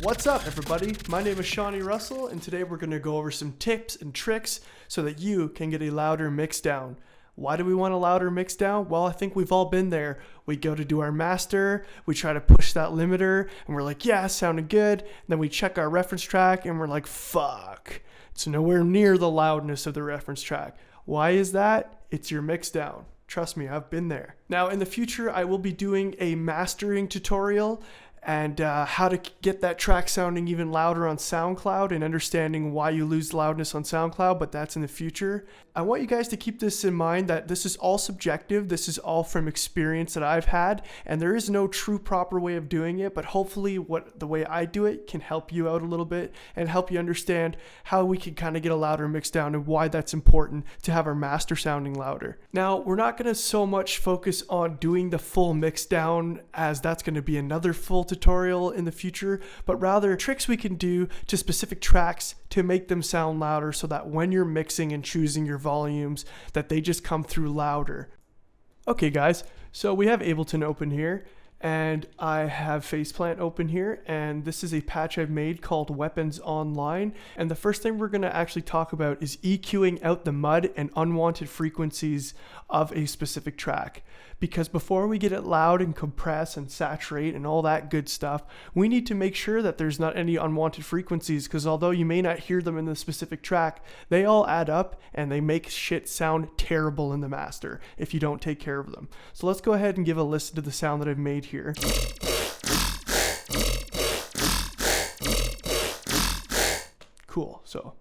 What's up, everybody? My name is Shawnee Russell, and today we're going to go over some tips and tricks so that you can get a louder mixdown. Why do we want a louder mixdown? Well, I think we've all been there. We go to do our master, we try to push that limiter, and we're like, yeah, sounding good. And then we check our reference track, and we're like, fuck. It's nowhere near the loudness of the reference track. Why is that? It's your mixdown. Trust me, I've been there. Now, in the future, I will be doing a mastering tutorial and how to get that track sounding even louder on SoundCloud and understanding why you lose loudness on SoundCloud, but that's in the future. I want you guys to keep this in mind that this is all subjective. This is all from experience that I've had, and there is no true proper way of doing it, but hopefully the way I do it can help you out a little bit and help you understand how we can kind of get a louder mixdown and why that's important to have our master sounding louder. Now, we're not going to so much focus on doing the full mixdown, as that's going to be another full tutorial in the future, but rather tricks we can do to specific tracks to make them sound louder so that when you're mixing and choosing your volumes that they just come through louder. Okay guys, so we have Ableton open here and I have Faceplant open here, and this is a patch I've made called Weapons Online, and the first thing we're going to actually talk about is EQing out the mud and unwanted frequencies of a specific track. Because before we get it loud and compress and saturate and all that good stuff, we need to make sure that there's not any unwanted frequencies, because although you may not hear them in the specific track, they all add up and they make shit sound terrible in the master if you don't take care of them. So let's go ahead and give a listen to the sound that I've made here. Cool, so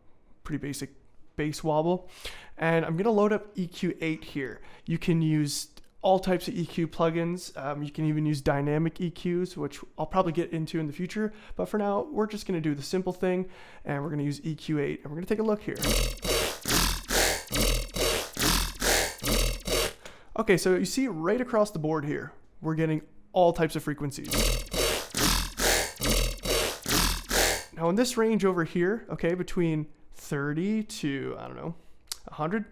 pretty basic bass wobble. And I'm gonna load up EQ8 here. You can use all types of EQ plugins. You can even use dynamic EQs, which I'll probably get into in the future. But for now, we're just gonna do the simple thing, and we're gonna use EQ8, and we're gonna take a look here. Okay, so you see right across the board here, we're getting all types of frequencies. Now in this range over here, okay, between 30 to, I don't know, 100,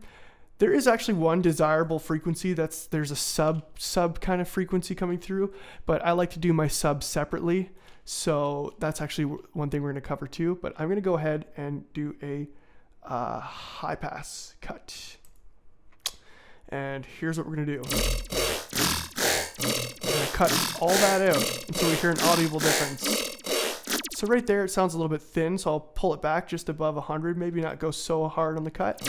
there is actually one desirable frequency. There's a sub kind of frequency coming through, but I like to do my sub separately. So that's actually one thing we're gonna cover too, but I'm gonna go ahead and do a high pass cut. And here's what we're gonna do. I'm gonna cut all that out until we hear an audible difference. So right there, it sounds a little bit thin, so I'll pull it back just above 100, maybe not go so hard on the cut.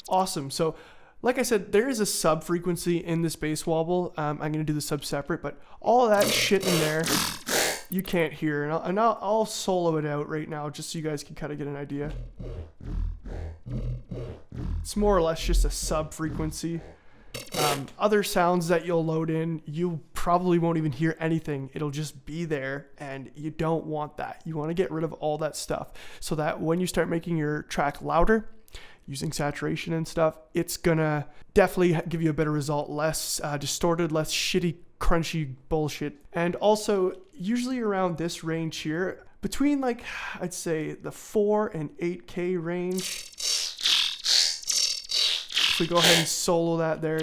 Awesome. So like I said, there is a sub frequency in this bass wobble. I'm going to do the sub separate, but all that shit in there, you can't hear. And I'll solo it out right now just so you guys can kind of get an idea. It's more or less just a sub frequency. Other sounds that you'll load in, you probably won't even hear anything. It'll just be there, and you don't want that. You want to get rid of all that stuff so that when you start making your track louder, using saturation and stuff, it's gonna definitely give you a better result, less distorted, less shitty, crunchy bullshit. And also, usually around this range here, between like, I'd say the 4 and 8K range, if we go ahead and solo that there,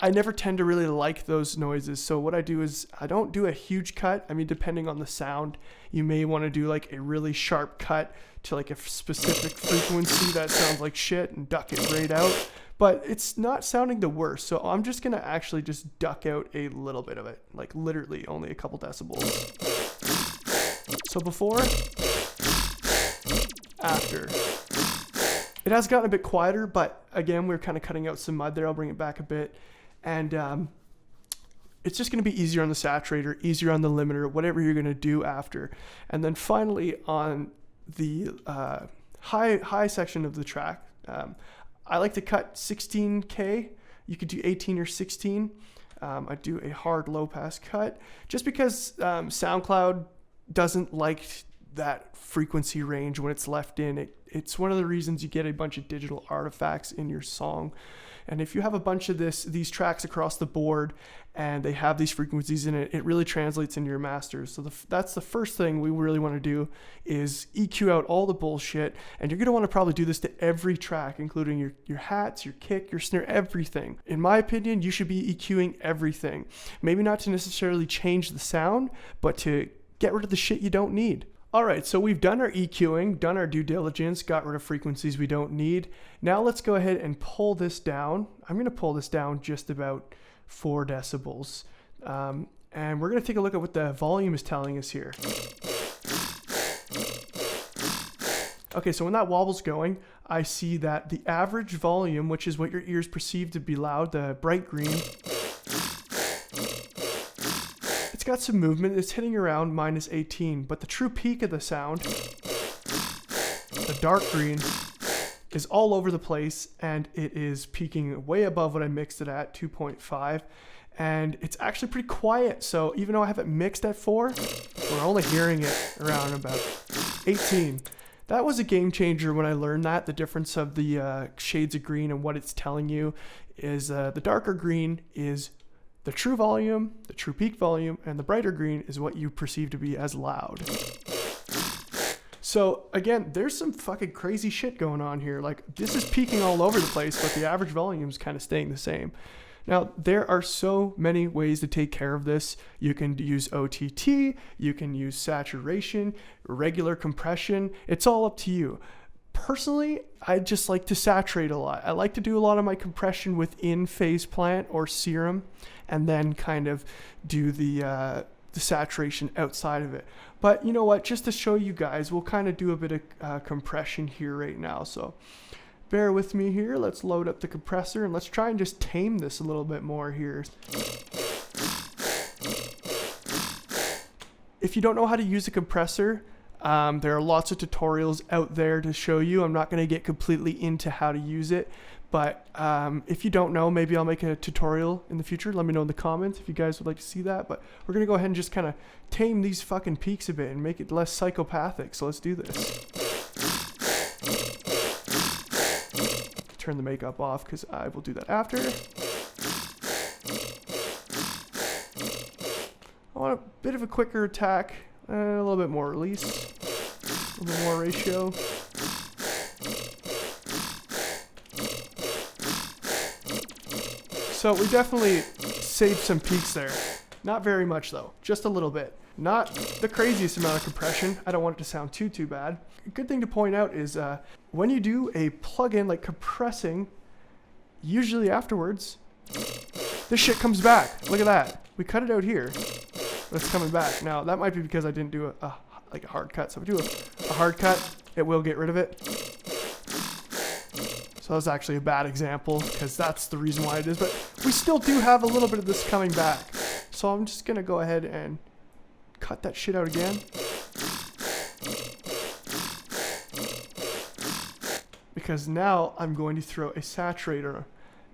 I never tend to really like those noises. So what I do is I don't do a huge cut. I mean, depending on the sound, you may want to do like a really sharp cut to like a specific frequency that sounds like shit and duck it right out. But it's not sounding the worst. So I'm just going to actually just duck out a little bit of it, like literally only a couple decibels. So before, after. It has gotten a bit quieter, but again, we're kind of cutting out some mud there. I'll bring it back a bit. And it's just going to be easier on the saturator, easier on the limiter, whatever you're going to do after. And then finally on the high section of the track, I like to cut 16K. You could do 18 or 16. I do a hard low pass cut just because SoundCloud doesn't like that frequency range when it's left in. It's one of the reasons you get a bunch of digital artifacts in your song. And if you have a bunch of these tracks across the board and they have these frequencies in it, it really translates into your masters. So that's the first thing we really want to do is EQ out all the bullshit. And you're going to want to probably do this to every track, including your hats, your kick, your snare, everything. In my opinion, you should be EQing everything. Maybe not to necessarily change the sound, but to get rid of the shit you don't need. All right, so we've done our EQing, done our due diligence, got rid of frequencies we don't need. Now let's go ahead and pull this down. I'm going to pull this down just about 4 decibels. And we're going to take a look at what the volume is telling us here. Okay, so when that wobble's going, I see that the average volume, which is what your ears perceive to be loud, the bright green, it's got some movement. It's hitting around -18, but the true peak of the sound, the dark green, is all over the place, and it is peaking way above what I mixed it at, 2.5, and it's actually pretty quiet. So even though I have it mixed at 4, we're only hearing it around about 18. That was a game changer when I learned that. The difference of the shades of green and what it's telling you is the darker green is the true volume, the true peak volume, and the brighter green is what you perceive to be as loud. So again, there's some fucking crazy shit going on here. Like, this is peaking all over the place, but the average volume is kind of staying the same. Now, there are so many ways to take care of this. You can use OTT, you can use saturation, regular compression. It's all up to you. Personally, I just like to saturate a lot. I like to do a lot of my compression within phase plant or serum, and then kind of do the saturation outside of it. But you know what? Just to show you guys, we'll kind of do a bit of compression here right now. So bear with me here. Let's load up the compressor and let's try and just tame this a little bit more here. If you don't know how to use a compressor, there are lots of tutorials out there to show you. I'm not going to get completely into how to use it, but if you don't know, maybe I'll make a tutorial in the future. Let me know in the comments if you guys would like to see that. But we're going to go ahead and just kind of tame these fucking peaks a bit and make it less psychopathic. So let's do this. Turn the makeup off because I will do that after. I want a bit of a quicker attack, a little bit more release, a little bit more ratio. So we definitely saved some peaks there. Not very much though, just a little bit. Not the craziest amount of compression. I don't want it to sound too bad. A good thing to point out is when you do a plugin like compressing, usually afterwards, this shit comes back. Look at that. We cut it out here. It's coming back. Now that might be because I didn't do a hard cut. So if I do a hard cut, it will get rid of it. So that's actually a bad example because that's the reason why it is. But we still do have a little bit of this coming back. So I'm just going to go ahead and cut that shit out again. Because now I'm going to throw a saturator.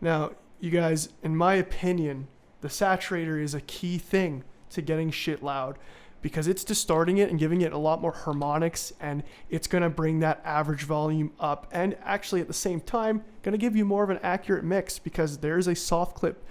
Now, you guys, in my opinion, the saturator is a key thing to getting shit loud because it's distorting it and giving it a lot more harmonics, and it's going to bring that average volume up, and actually at the same time going to give you more of an accurate mix because there's a soft clip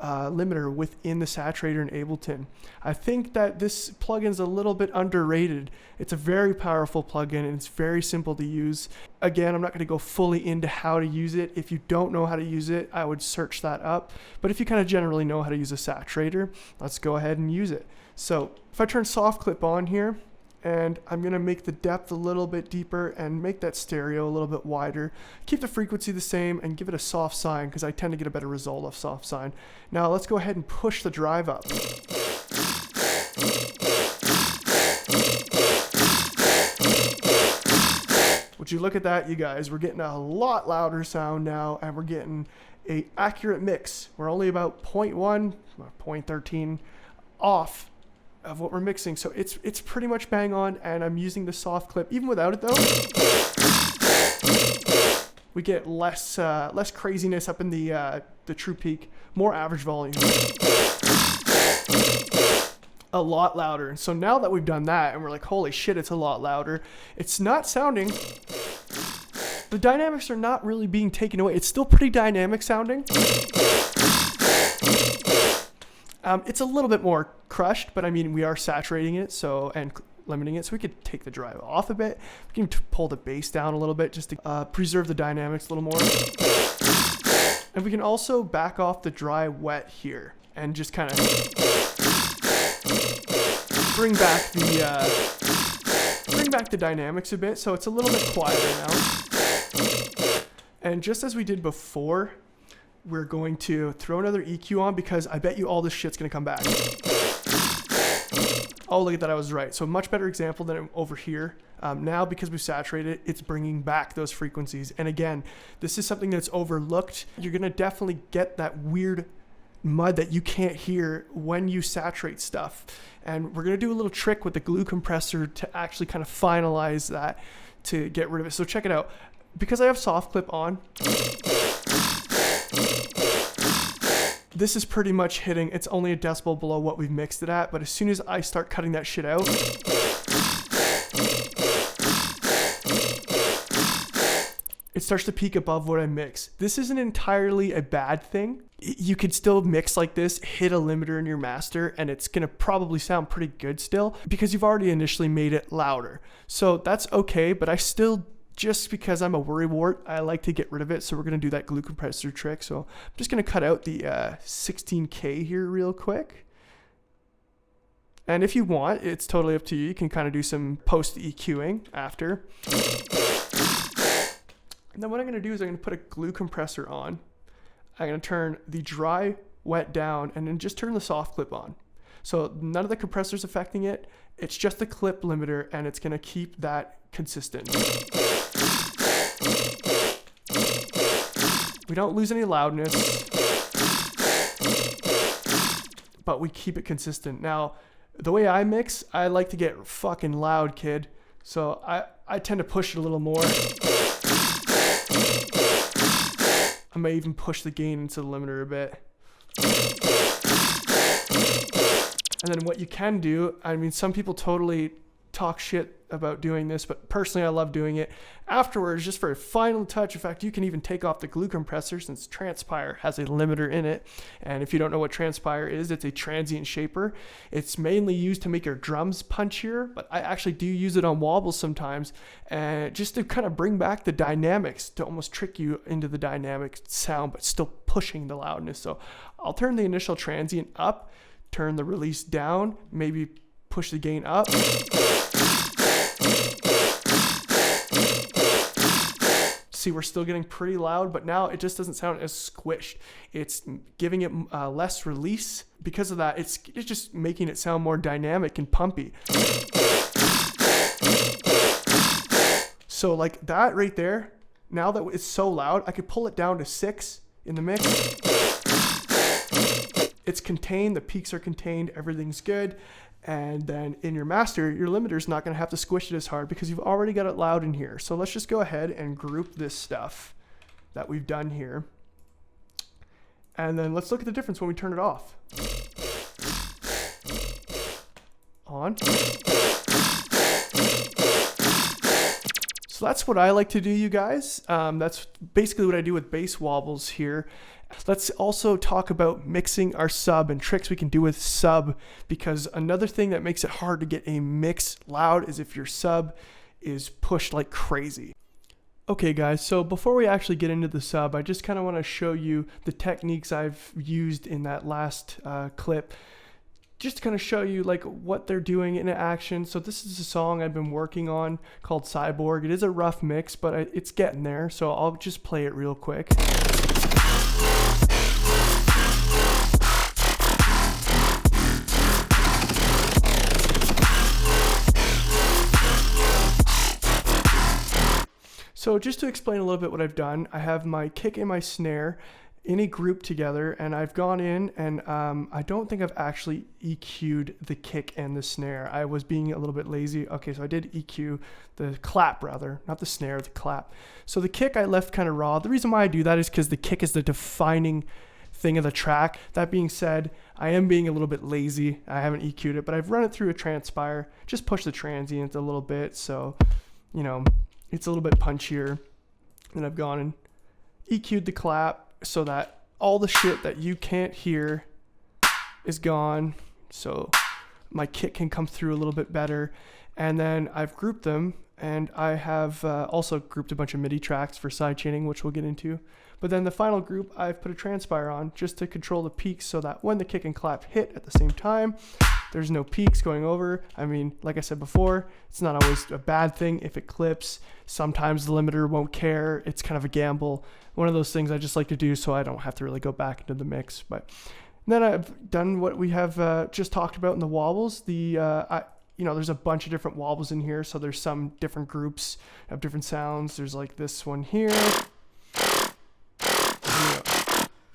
limiter within the saturator in Ableton. I think that this plugin is a little bit underrated. It's a very powerful plugin and it's very simple to use. Again, I'm not going to go fully into how to use it. If you don't know how to use it, I would search that up. But if you kind of generally know how to use a saturator, let's go ahead and use it. So if I turn soft clip on here, and I'm going to make the depth a little bit deeper and make that stereo a little bit wider. Keep the frequency the same and give it a soft sine because I tend to get a better result off soft sine. Now let's go ahead and push the drive up. Would you look at that, you guys? We're getting a lot louder sound now, and we're getting a accurate mix. We're only about 0.1, 0.13 off of what we're mixing, so it's pretty much bang on, and I'm using the soft clip. Even without it though, we get less craziness up in the true peak, more average volume, a lot louder. So now that we've done that and we're like, holy shit, it's a lot louder, it's not sounding The dynamics are not really being taken away. It's still pretty dynamic sounding. It's a little bit more crushed, but I mean, we are saturating it and limiting it, so we could take the drive off a bit. We can pull the bass down a little bit just to preserve the dynamics a little more. And we can also back off the dry wet here and just kind of bring back the dynamics a bit, so it's a little bit quieter now. And just as we did before, we're going to throw another EQ on because I bet you all this shit's gonna come back. Oh, look at that, I was right. So much better example than over here. Now, because we've saturated it, it's bringing back those frequencies. And again, this is something that's overlooked. You're gonna definitely get that weird mud that you can't hear when you saturate stuff. And we're gonna do a little trick with the glue compressor to actually kind of finalize that to get rid of it. So check it out. Because I have soft clip on, this is pretty much hitting, it's only a decibel below what we've mixed it at, but as soon as I start cutting that shit out, it starts to peak above what I mix. This isn't entirely a bad thing. You could still mix like this, hit a limiter in your master, and it's gonna probably sound pretty good still because you've already initially made it louder. So that's okay, but I still, just because I'm a worrywart, I like to get rid of it. So we're gonna do that glue compressor trick. So I'm just gonna cut out the 16K here real quick. And if you want, it's totally up to you. You can kind of do some post EQing after. And then what I'm gonna do is I'm gonna put a glue compressor on. I'm gonna turn the dry wet down and then just turn the soft clip on. So none of the compressor's affecting it. It's just the clip limiter and it's gonna keep that consistent. We don't lose any loudness, but we keep it consistent. Now, the way I mix, I like to get fucking loud, kid. So I tend to push it a little more. I may even push the gain into the limiter a bit. And then what you can do, I mean, some people totally talk shit about doing this, but personally I love doing it afterwards just for a final touch. In fact, you can even take off the glue compressor since Transpire has a limiter in it. And if you don't know what Transpire is, it's a transient shaper. It's mainly used to make your drums punchier, but I actually do use it on wobbles sometimes, and just to kind of bring back the dynamics, to almost trick you into the dynamic sound but still pushing the loudness. So I'll turn the initial transient up, turn the release down, maybe push the gain up. See, we're still getting pretty loud, but now it just doesn't sound as squished. It's giving it less release. Because of that, it's just making it sound more dynamic and pumpy. So like that right there, now that it's so loud, I could pull it down to 6 in the mix. It's contained, the peaks are contained, everything's good. And then in your master, your limiter's not going to have to squish it as hard because you've already got it loud in here. So let's just go ahead and group this stuff that we've done here. And then let's look at the difference when we turn it off. On. So that's what I like to do, you guys. That's basically what I do with bass wobbles here. Let's also talk about mixing our sub and tricks we can do with sub, because another thing that makes it hard to get a mix loud is if your sub is pushed like crazy. Okay guys, so before we actually get into the sub, I just kind of want to show you the techniques I've used in that last clip, just to kind of show you like what they're doing in action. So this is a song I've been working on called Cyborg. It is a rough mix, but it's getting there, so I'll just play it real quick. So just to explain a little bit what I've done, I have my kick and my snare in a group together, and I've gone in and I don't think I've actually EQ'd the kick and the snare. I was being a little bit lazy. Okay, so I did EQ the clap rather, not the snare, the clap. So the kick I left kind of raw. The reason why I do that is because the kick is the defining thing of the track. That being said, I am being a little bit lazy. I haven't EQ'd it, but I've run it through a Transpire, just push the transient a little bit, so, you know, it's a little bit punchier. And I've gone and EQ'd the clap so that all the shit that you can't hear is gone. So my kick can come through a little bit better. And then I've grouped them, and I have also grouped a bunch of MIDI tracks for sidechaining, which we'll get into. But then the final group, I've put a transpire on just to control the peaks so that when the kick and clap hit at the same time, there's no peaks going over. I mean, like I said before, it's not always a bad thing if it clips. Sometimes the limiter won't care. It's kind of a gamble. One of those things I just like to do so I don't have to really go back into the mix. But then I've done what we have just talked about in the wobbles. There's a bunch of different wobbles in here. So there's some different groups of different sounds. There's like this one here.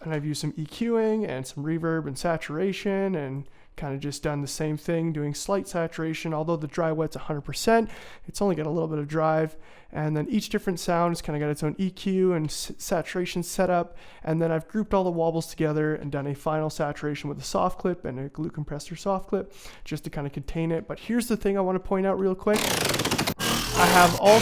And I've used some EQing and some reverb and saturation and kind of just done the same thing, doing slight saturation. Although the dry wet's 100%, it's only got a little bit of drive. And then each different sound has kind of got its own EQ and saturation setup. And then I've grouped all the wobbles together and done a final saturation with a soft clip and a glue compressor soft clip just to kind of contain it. But here's the thing I want to point out real quick. I have all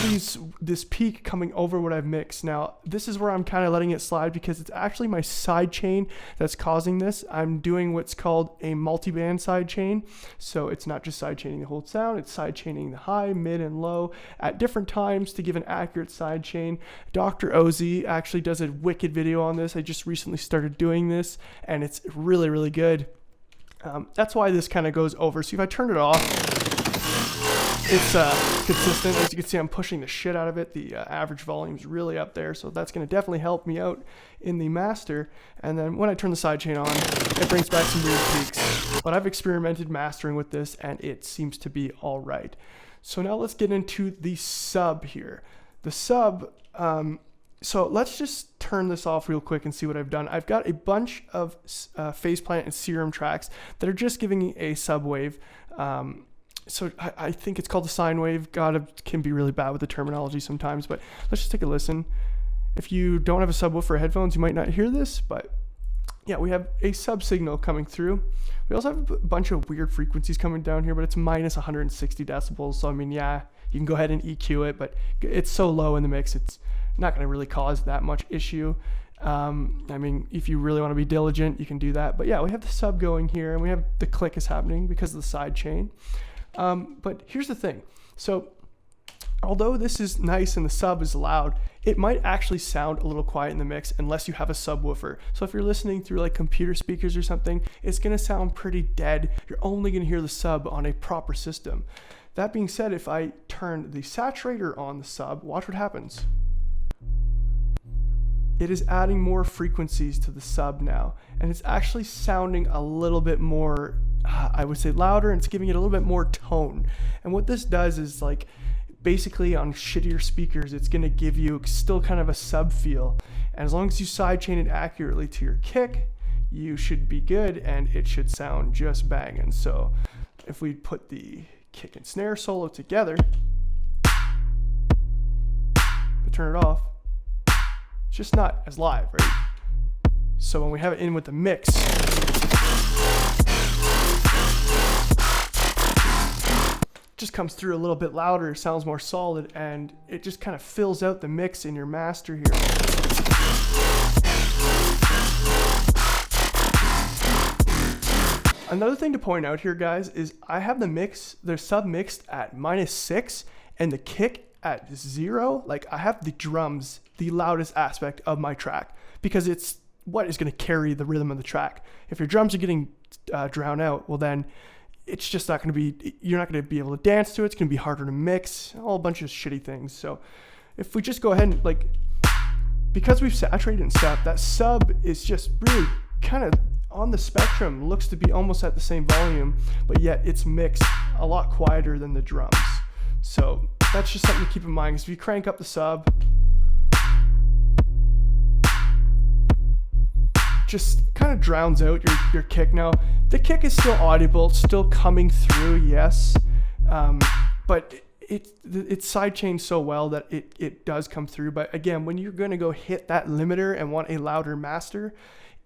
this peak coming over what I've mixed. Now, this is where I'm kind of letting it slide because it's actually my side chain that's causing this. I'm doing what's called a multi-band side chain. So it's not just side chaining the whole sound, it's side chaining the high, mid, and low at different times to give an accurate side chain. Dr. Ozy actually does a wicked video on this. I just recently started doing this, and it's really, really good. That's why this kind of goes over. So if I turn it off, it's consistent. As you can see, I'm pushing the shit out of it. The average volume is really up there, so that's going to definitely help me out in the master. And then when I turn the sidechain on, it brings back some weird peaks. But I've experimented mastering with this, and it seems to be all right. So now let's get into the sub here. The sub, so let's just turn this off real quick and see what I've done. I've got a bunch of Faceplant and Serum tracks that are just giving a sub wave. So I think it's called a sine wave. God, it can be really bad with the terminology sometimes, but let's just take a listen. If you don't have a subwoofer headphones, you might not hear this, but yeah, we have a sub signal coming through. We also have a bunch of weird frequencies coming down here, but it's minus 160 decibels. So I mean, yeah, you can go ahead and EQ it, but it's so low in the mix, it's not going to really cause that much issue. I mean, if you really want to be diligent, you can do that. But yeah, we have the sub going here, and we have the click is happening because of the side chain. But here's the thing. So although this is nice and the sub is loud, it might actually sound a little quiet in the mix unless you have a subwoofer. So if you're listening through like computer speakers or something, it's going to sound pretty dead. You're only going to hear the sub on a proper system. That being said, if I turn the saturator on the sub, watch what happens. It is adding more frequencies to the sub now, and it's actually sounding a little bit more, I would say louder, and it's giving it a little bit more tone. And what this does is like, basically on shittier speakers, it's gonna give you still kind of a sub feel. And as long as you sidechain it accurately to your kick, you should be good, and it should sound just banging. So if we put the kick and snare solo together, but turn it off, it's just not as live, right? So when we have it in with the mix, it just comes through a little bit louder, sounds more solid, and it just kind of fills out the mix in your master here. Another thing to point out here, guys, is I have the sub mixed at -6 and the kick at 0. Like, I have the drums, the loudest aspect of my track, because it's what is going to carry the rhythm of the track. If your drums are getting drowned out, well then it's just not going to be, you're not going to be able to dance to it. It's going to be harder to mix, all a bunch of shitty things. So if we just go ahead and like, because we've saturated and stuff, that sub is just really kind of on the spectrum, looks to be almost at the same volume, but yet it's mixed a lot quieter than the drums. So that's just something to keep in mind, because if you crank up the sub, just kind of drowns out your kick. Now, the kick is still audible, it's still coming through, yes, but it's sidechained so well that it does come through. But again, when you're going to go hit that limiter and want a louder master,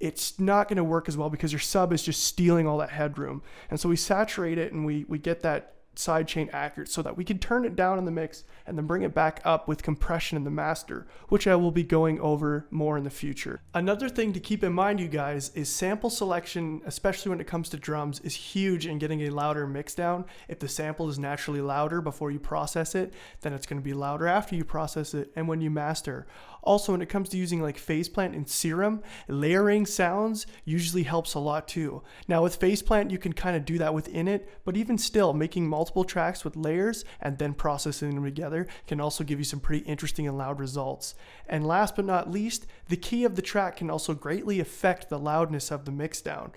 it's not going to work as well because your sub is just stealing all that headroom. And so we saturate it and we get that sidechain accurate so that we can turn it down in the mix and then bring it back up with compression in the master, which I will be going over more in the future. Another thing to keep in mind, you guys, is sample selection, especially when it comes to drums, is huge in getting a louder mix down. If the sample is naturally louder before you process it, then it's going to be louder after you process it and when you master. Also, when it comes to using like phase plant and serum, layering sounds usually helps a lot too. Now with phase plant, you can kind of do that within it, but even still, making multiple tracks with layers and then processing them together can also give you some pretty interesting and loud results. And last but not least, the key of the track can also greatly affect the loudness of the mix down.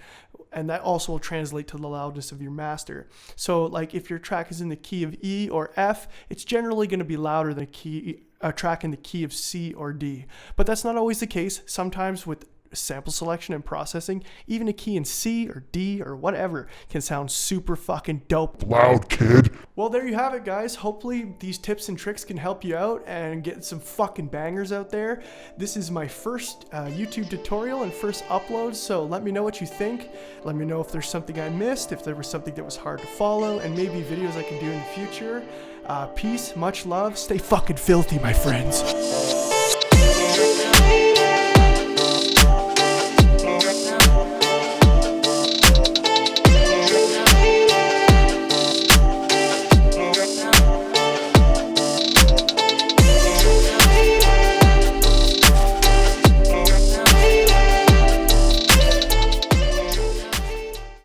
And that also will translate to the loudness of your master. So like if your track is in the key of E or F, it's generally going to be louder than a track in the key of C or D. But that's not always the case. Sometimes with sample selection and processing, even a key in C or D or whatever can sound super fucking dope. Loud, kid. Well, there you have it, guys. Hopefully these tips and tricks can help you out and get some fucking bangers out there. This is my first YouTube tutorial and first upload, so let me know what you think. Let me know if there's something I missed, if there was something that was hard to follow, and maybe videos I can do in the future. Peace, much love, stay fucking filthy, my friends.